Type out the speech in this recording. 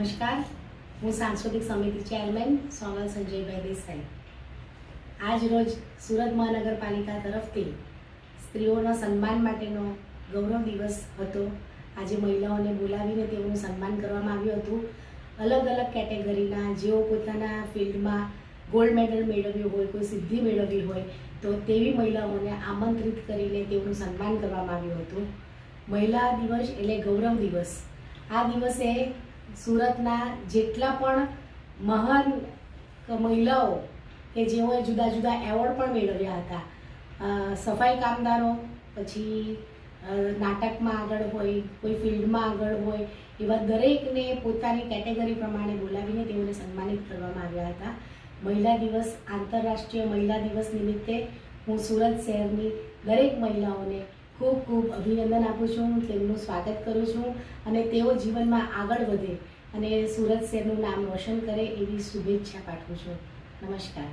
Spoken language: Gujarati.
નમસ્કાર, હું સાંસ્કૃતિક સમિતિ ચેરમેન સોનલ સંજયભાઈ દેસાઈ. આજ રોજ સુરત મહાનગરપાલિકા તરફથી સ્ત્રીઓના સન્માન માટેનો ગૌરવ દિવસ હતો. આજે મહિલાઓને બોલાવીને તેઓનું સન્માન કરવામાં આવ્યું હતું. અલગ અલગ કેટેગરીના જેઓ પોતાના ફિલ્ડમાં ગોલ્ડ મેડલ મેળવ્યું હોય, કોઈ સિદ્ધિ મેળવી હોય તો તેવી મહિલાઓને આમંત્રિત કરીને તેઓનું સન્માન કરવામાં આવ્યું હતું. મહિલા દિવસ એટલે ગૌરવ દિવસ. આ દિવસે સુરતના જેટલા પણ મહાન મહિલાઓ કે જેઓએ જુદા જુદા એવોર્ડ પણ મેળવ્યા હતા, સફાઈ કામદારો, પછી નાટકમાં આગળ હોય, કોઈ ફિલ્ડમાં આગળ હોય, એવા દરેકને પોતાની કેટેગરી પ્રમાણે બોલાવીને તેઓને સન્માનિત કરવામાં આવ્યા હતા. મહિલા દિવસ, આંતરરાષ્ટ્રીય મહિલા દિવસ નિમિત્તે હું સુરત શહેરની દરેક મહિલાઓને ખૂબ ખૂબ અભિનંદન આપું છું, તેમનું સ્વાગત કરું છું અને તેઓ જીવનમાં આગળ વધે અને સુરત શહેરનું નામ રોશન કરે એવી શુભેચ્છા પાઠવું છું. નમસ્કાર.